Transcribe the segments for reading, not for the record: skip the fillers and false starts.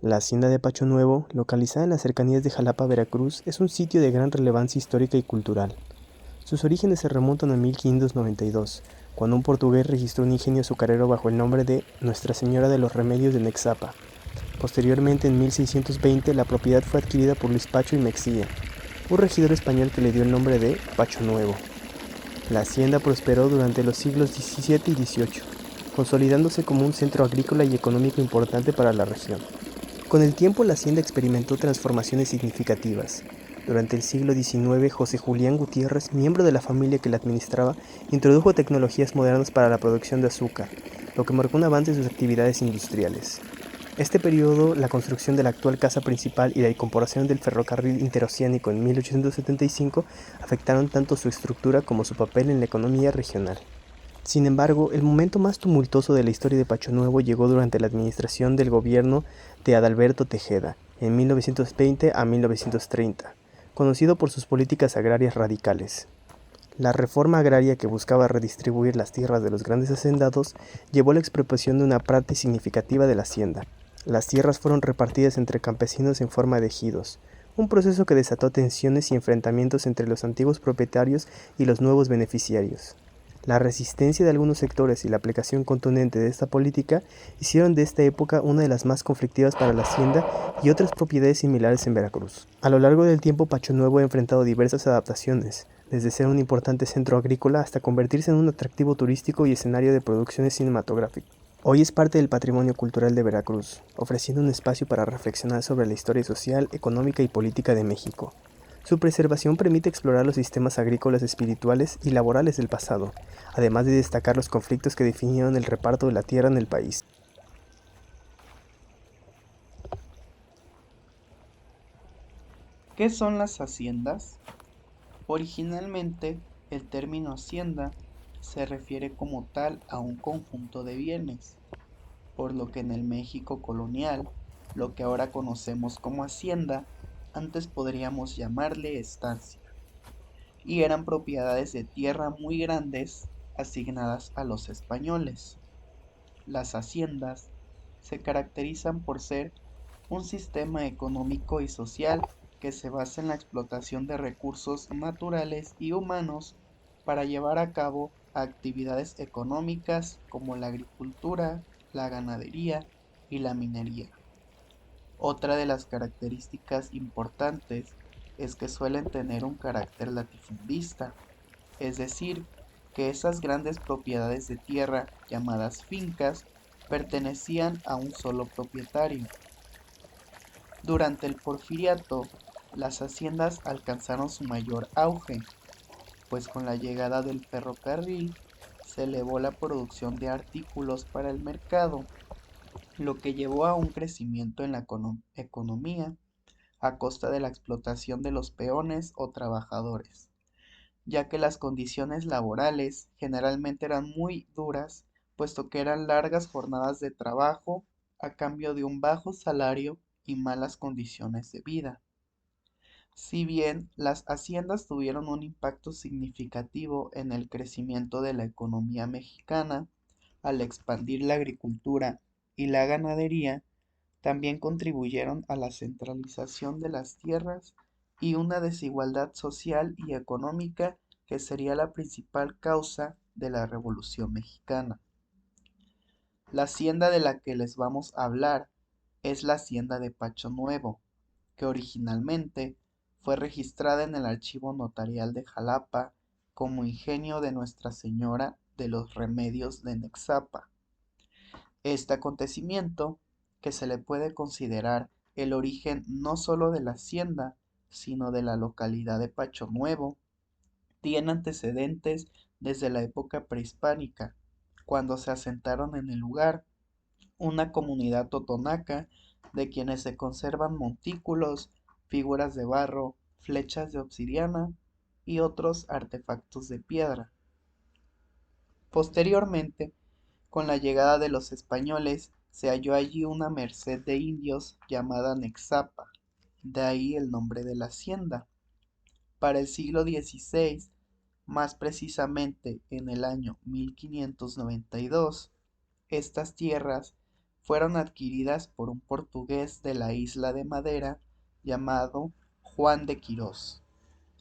La hacienda de Pacho Nuevo, localizada en las cercanías de Jalapa, Veracruz, es un sitio de gran relevancia histórica y cultural. Sus orígenes se remontan a 1592, cuando un portugués registró un ingenio azucarero bajo el nombre de Nuestra Señora de los Remedios de Nexapa. Posteriormente, en 1620, la propiedad fue adquirida por Luis Pacho y Mexía, un regidor español que le dio el nombre de Pacho Nuevo. La hacienda prosperó durante los siglos XVII y XVIII, consolidándose como un centro agrícola y económico importante para la región. Con el tiempo la hacienda experimentó transformaciones significativas. Durante el siglo XIX, José Julián Gutiérrez, miembro de la familia que la administraba, introdujo tecnologías modernas para la producción de azúcar, lo que marcó un avance en sus actividades industriales. Este periodo, la construcción de la actual casa principal y la incorporación del ferrocarril interoceánico en 1875 afectaron tanto su estructura como su papel en la economía regional. Sin embargo, el momento más tumultuoso de la historia de Pacho Nuevo llegó durante la administración del gobierno de Adalberto Tejeda, en 1920 a 1930, conocido por sus políticas agrarias radicales. La reforma agraria que buscaba redistribuir las tierras de los grandes hacendados llevó a la expropiación de una parte significativa de la hacienda. Las tierras fueron repartidas entre campesinos en forma de ejidos, un proceso que desató tensiones y enfrentamientos entre los antiguos propietarios y los nuevos beneficiarios. La resistencia de algunos sectores y la aplicación contundente de esta política hicieron de esta época una de las más conflictivas para la hacienda y otras propiedades similares en Veracruz. A lo largo del tiempo, Pacho Nuevo ha enfrentado diversas adaptaciones, desde ser un importante centro agrícola hasta convertirse en un atractivo turístico y escenario de producciones cinematográficas. Hoy es parte del patrimonio cultural de Veracruz, ofreciendo un espacio para reflexionar sobre la historia social, económica y política de México. Su preservación permite explorar los sistemas agrícolas espirituales y laborales del pasado, además de destacar los conflictos que definieron el reparto de la tierra en el país. ¿Qué son las haciendas? Originalmente, el término hacienda se refiere como tal a un conjunto de bienes, por lo que en el México colonial, lo que ahora conocemos como hacienda, antes podríamos llamarle estancia, y eran propiedades de tierra muy grandes asignadas a los españoles. Las haciendas se caracterizan por ser un sistema económico y social que se basa en la explotación de recursos naturales y humanos para llevar a cabo actividades económicas como la agricultura, la ganadería y la minería. Otra de las características importantes es que suelen tener un carácter latifundista, es decir, que esas grandes propiedades de tierra llamadas fincas pertenecían a un solo propietario. Durante el Porfiriato, las haciendas alcanzaron su mayor auge, pues con la llegada del ferrocarril se elevó la producción de artículos para el mercado, lo que llevó a un crecimiento en la economía a costa de la explotación de los peones o trabajadores, ya que las condiciones laborales generalmente eran muy duras, puesto que eran largas jornadas de trabajo a cambio de un bajo salario y malas condiciones de vida. Si bien las haciendas tuvieron un impacto significativo en el crecimiento de la economía mexicana, al expandir la agricultura y la ganadería, también contribuyeron a la centralización de las tierras y una desigualdad social y económica que sería la principal causa de la Revolución Mexicana. La hacienda de la que les vamos a hablar es la hacienda de Pacho Nuevo, que originalmente fue registrada en el Archivo Notarial de Jalapa como ingenio de Nuestra Señora de los Remedios de Nexapa. Este acontecimiento, que se le puede considerar el origen no solo de la hacienda, sino de la localidad de Pacho Nuevo, tiene antecedentes desde la época prehispánica, cuando se asentaron en el lugar una comunidad totonaca de quienes se conservan montículos, figuras de barro, flechas de obsidiana y otros artefactos de piedra. Posteriormente, con la llegada de los españoles, se halló allí una merced de indios llamada Nexapa, de ahí el nombre de la hacienda. Para el siglo XVI, más precisamente en el año 1592, estas tierras fueron adquiridas por un portugués de la isla de Madera llamado Juan de Quirós,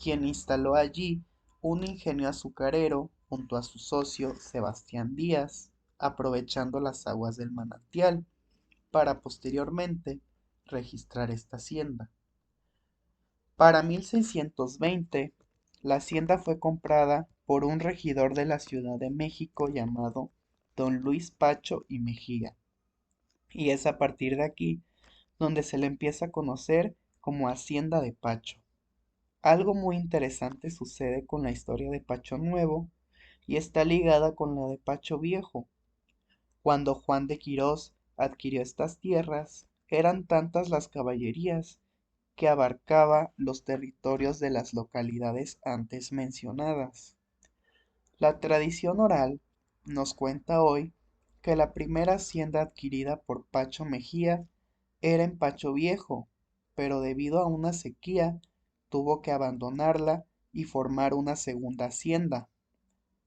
quien instaló allí un ingenio azucarero junto a su socio Sebastián Díaz, aprovechando las aguas del manantial para posteriormente registrar esta hacienda. Para 1620, la hacienda fue comprada por un regidor de la Ciudad de México llamado Don Luis Pacho y Mejía, y es a partir de aquí donde se le empieza a conocer como Hacienda de Pacho. Algo muy interesante sucede con la historia de Pacho Nuevo y está ligada con la de Pacho Viejo. Cuando Juan de Quirós adquirió estas tierras, eran tantas las caballerías que abarcaba los territorios de las localidades antes mencionadas. La tradición oral nos cuenta hoy que la primera hacienda adquirida por Pacho Mejía era en Pacho Viejo, pero debido a una sequía tuvo que abandonarla y formar una segunda hacienda.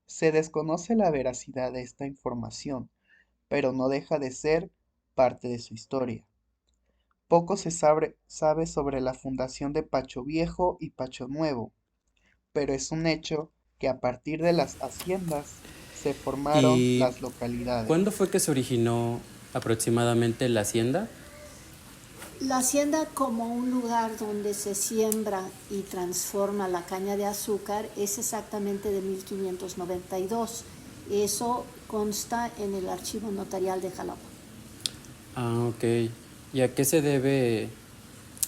Se desconoce la veracidad de esta información, pero no deja de ser parte de su historia. Poco se sabe sobre la fundación de Pacho Viejo y Pacho Nuevo, pero es un hecho que a partir de las haciendas se formaron ¿Y las localidades. cuándo fue que se originó aproximadamente la hacienda? La hacienda como un lugar donde se siembra y transforma la caña de azúcar es exactamente de 1592. Eso consta en el archivo notarial de Jalapa. Ah, ok. ¿Y a qué se debe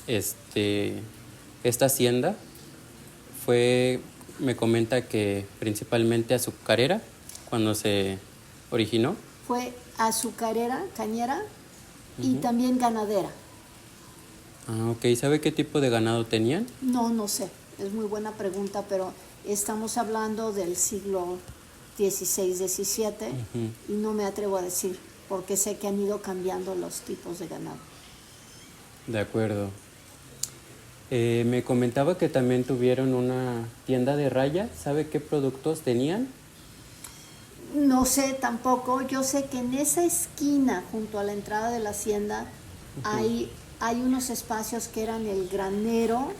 esta hacienda? Me comenta que principalmente azucarera cuando se originó. Fue azucarera, cañera y Ujú. también ganadera. Ah, ok. ¿Sabe qué tipo de ganado tenían? No sé, es muy buena pregunta, pero estamos hablando del siglo XVI, XVII y no me atrevo a decir, porque sé que han ido cambiando los tipos de ganado. De acuerdo. Me comentaba que también tuvieron una tienda de raya. ¿Sabe qué productos tenían? No sé tampoco, yo sé que en esa esquina, junto a la entrada de la hacienda, hay unos espacios que eran el granero,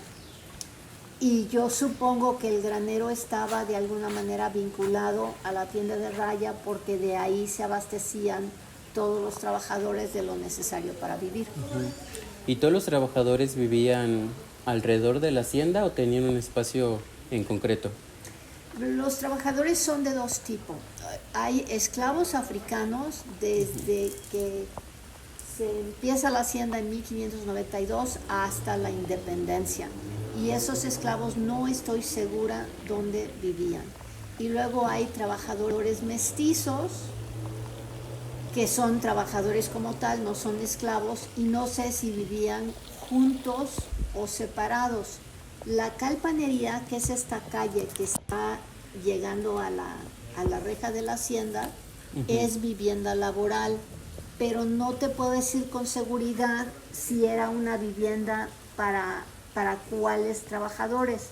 y yo supongo que el granero estaba de alguna manera vinculado a la tienda de raya, porque de ahí se abastecían todos los trabajadores de lo necesario para vivir. ¿Y todos los trabajadores vivían alrededor de la hacienda o tenían un espacio en concreto? Los trabajadores son de dos tipos. Hay esclavos africanos desde que se empieza la hacienda en 1592 hasta la independencia. Y esos esclavos no estoy segura dónde vivían. Y luego hay trabajadores mestizos, que son trabajadores como tal, no son esclavos, y no sé si vivían juntos o separados. La Calpanería, que es esta calle que está llegando a la reja de la hacienda, es vivienda laboral, pero no te puedo decir con seguridad si era una vivienda para cuáles trabajadores.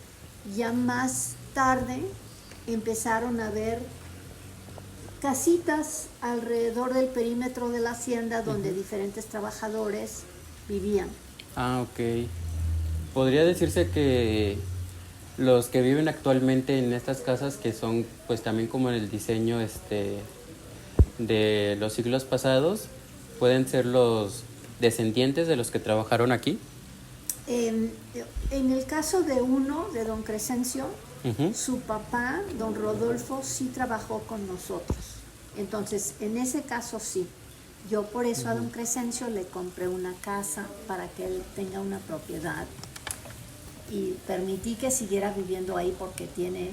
Ya más tarde empezaron a ver casitas alrededor del perímetro de la hacienda donde diferentes trabajadores vivían. Ah, ok. Podría decirse que los que viven actualmente en estas casas, que son pues también como en el diseño de los siglos pasados, pueden ser los descendientes de los que trabajaron aquí. En el caso de uno, de don Crescencio, Ujú. su papá, don Rodolfo, sí trabajó con nosotros. Entonces, en ese caso sí. Yo por eso a don Crescencio le compré una casa para que él tenga una propiedad y permití que siguiera viviendo ahí porque tiene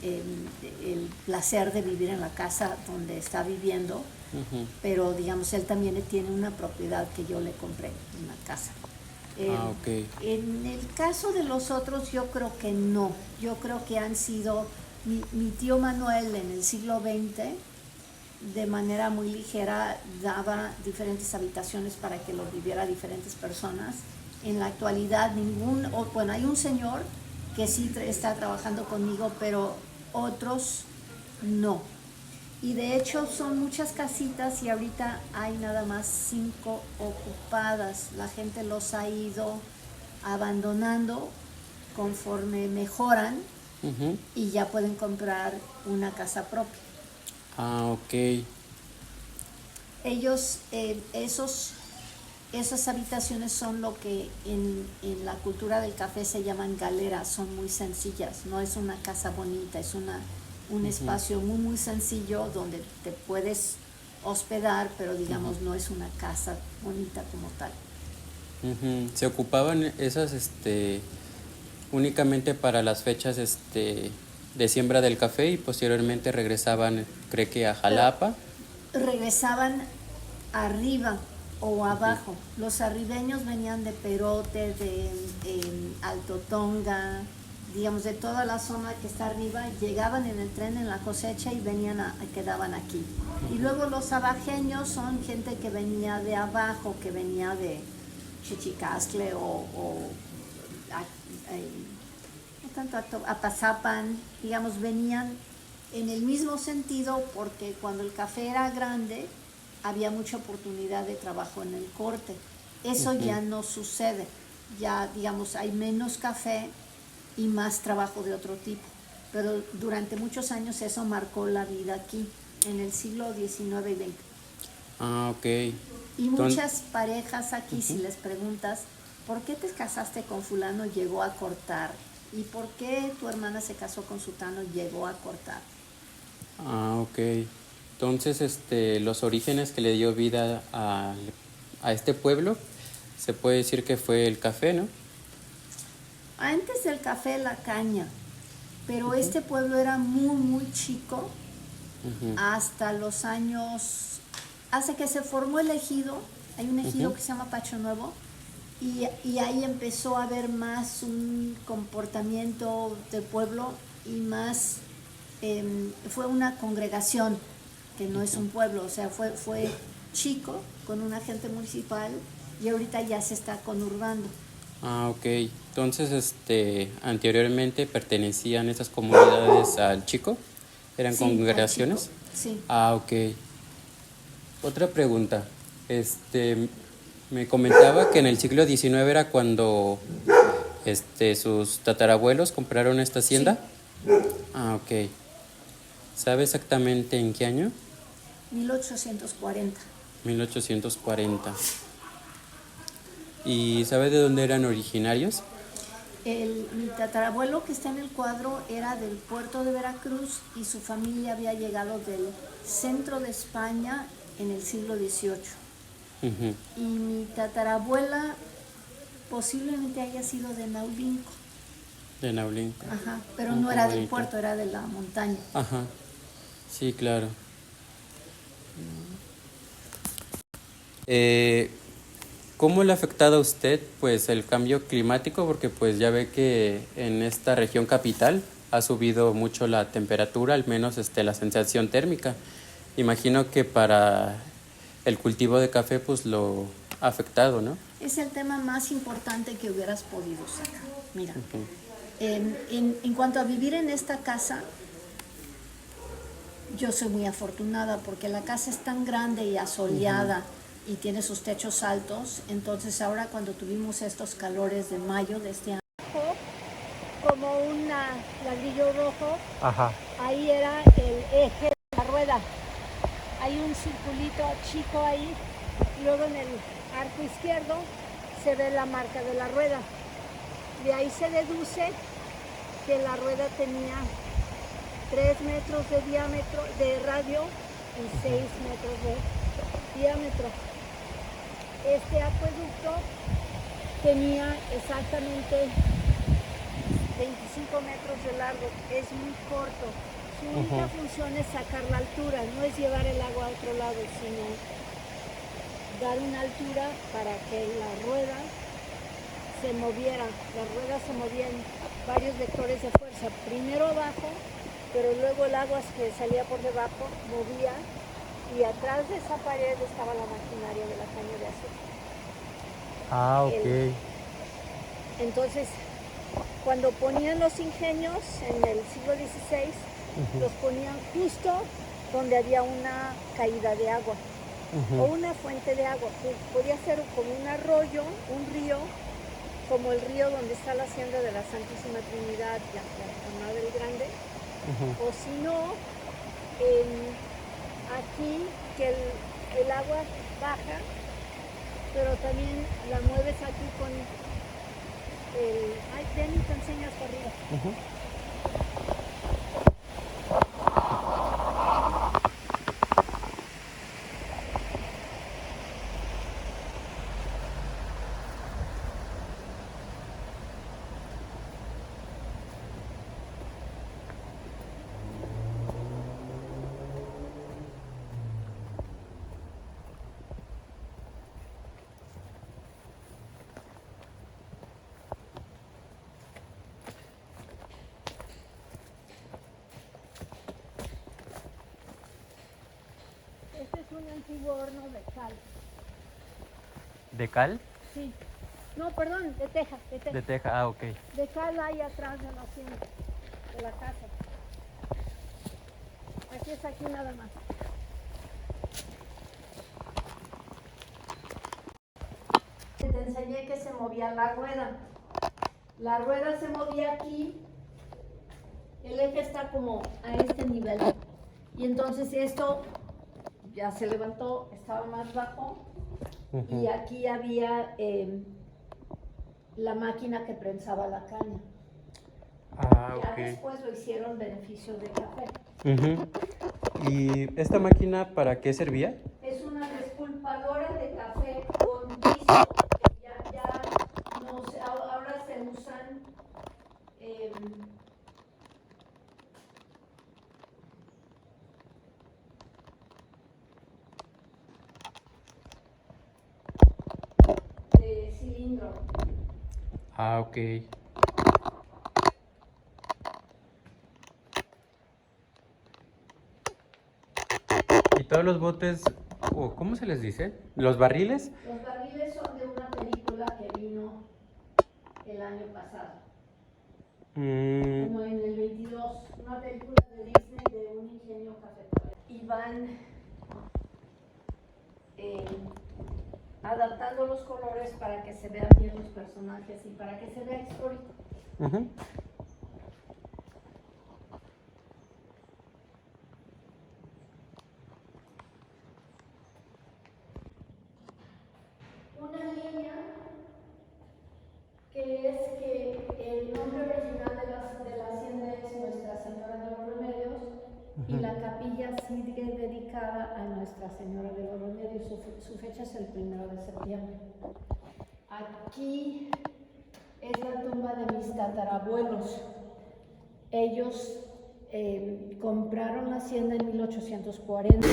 el placer de vivir en la casa donde está viviendo, pero digamos él también tiene una propiedad que yo le compré, una casa. Ok. En el caso de los otros yo creo que no, yo creo que han sido mi tío Manuel en el siglo XX de manera muy ligera daba diferentes habitaciones para que los viviera diferentes personas. En la actualidad bueno, hay un señor que sí está trabajando conmigo, pero otros no. Y de hecho son muchas casitas y ahorita hay nada más 5 ocupadas. La gente los ha ido abandonando conforme mejoran Ujú. y ya pueden comprar una casa propia. Ah, ok. Ellos, esas habitaciones son lo que en la cultura del café se llaman galeras, son muy sencillas, no es una casa bonita, es un espacio muy muy sencillo donde te puedes hospedar, pero digamos no es una casa bonita como tal. Ujú. Se ocupaban esas, únicamente para las fechas, de siembra del café y posteriormente regresaban, creo que a Jalapa. Regresaban arriba o abajo. Los arribeños venían de Perote, de Alto Tonga, digamos de toda la zona que está arriba, llegaban en el tren en la cosecha y quedaban aquí. Y luego los abajeños son gente que venía de abajo, que venía de Chichicastle o no tanto Apazapan, digamos, venían en el mismo sentido porque cuando el café era grande había mucha oportunidad de trabajo en el corte. Eso ya no sucede, ya digamos hay menos café y más trabajo de otro tipo, pero durante muchos años eso marcó la vida aquí, en el siglo XIX y XX. Ah, ok. Y muchas parejas aquí, si les preguntas, ¿por qué te casaste con fulano? Llegó a cortar. ¿Y por qué tu hermana se casó con sutano? Llegó a cortar. Ah, ok. Entonces, los orígenes que le dio vida a este pueblo, se puede decir que fue el café, ¿no? Antes del café, la caña, pero este pueblo era muy, muy chico hasta los años, hasta que se formó el ejido. Hay un ejido que se llama Pacho Nuevo y ahí empezó a haber más un comportamiento de pueblo y más, fue una congregación que no es un pueblo, o sea, fue chico con un agente municipal y ahorita ya se está conurbando. Ah, ok. Entonces, anteriormente pertenecían esas comunidades al Chico, eran Sí, al congregaciones. Chico, sí. Ah, ok. Otra pregunta. Me comentaba que en el siglo XIX era cuando, sus tatarabuelos compraron esta hacienda. Ah, ok. ¿Sabe exactamente en qué año? 1840. 1840. ¿Y sabe de dónde eran originarios? Mi tatarabuelo que está en el cuadro era del puerto de Veracruz y su familia había llegado del centro de España en el siglo XVIII. Ujú. Y mi tatarabuela posiblemente haya sido de Naulinco. De Naulinco. Ajá, pero Ah, no qué era del bonito. puerto, era de la montaña. Ajá. Sí, claro. ¿Cómo le ha afectado a usted pues el cambio climático? Porque pues ya ve que en esta región capital ha subido mucho la temperatura, al menos la sensación térmica. Imagino que para el cultivo de café pues lo ha afectado, ¿no? Es el tema más importante que hubieras podido sacar. Mira, en cuanto a vivir en esta casa, yo soy muy afortunada porque la casa es tan grande y asoleada y tiene sus techos altos. Entonces ahora cuando tuvimos estos calores de mayo de este año, como un ladrillo rojo, ahí era el eje de la rueda. Hay un circulito chico ahí, y luego en el arco izquierdo se ve la marca de la rueda. De ahí se deduce que la rueda tenía 3 metros de diámetro, de radio, y 6 metros de diámetro. Este acueducto tenía exactamente 25 metros de largo, es muy corto. Su única función es sacar la altura, no es llevar el agua a otro lado, sino dar una altura para que la rueda se moviera. La rueda se movía en varios vectores de fuerza, primero abajo, pero luego el agua que salía por debajo movía y atrás de esa pared estaba la maquinaria de la caña de azúcar. Ah, ok. Entonces, cuando ponían los ingenios en el siglo XVI, los ponían justo donde había una caída de agua o una fuente de agua, que podía ser como un arroyo, un río, como el río donde está la hacienda de la Santísima Trinidad, la del Grande, o si no, aquí que el agua baja, pero también la mueves aquí con el... Ay, ven y te enseñas por arriba. Este es un antiguo horno de cal. ¿De cal? Sí. No, perdón, de teja, de teja. De teja, ah, ok. De cal hay atrás de la hacienda, de la casa. Aquí es aquí nada más. Te enseñé que se movía la rueda. La rueda se movía aquí. El eje está como a este nivel. Y entonces esto ya se levantó, estaba más bajo. Y aquí había la máquina que prensaba la caña. Ah, Ya ok. después lo hicieron beneficio de café. ¿Y esta máquina para qué servía? Es una despulpadora de café con piso, que ya no se, ahora se usan de cilindro. Ah, ok. ¿Y todos los botes, o cómo se les dice? ¿Los barriles? Los barriles son de una película que vino el año pasado. No, en el 22, una película de Disney de un ingenio cafetalero. Y van adaptando los colores para que se vean bien los personajes y para que se vea histórico. Una línea que es que el nombre original de la hacienda es Nuestra Señora de los Remedios y la capilla sigue dedicada a Nuestra Señora de los Remedios. Su fecha es el 1 de septiembre. Aquí es la tumba de mis tatarabuelos. Ellos compraron la hacienda en 1840.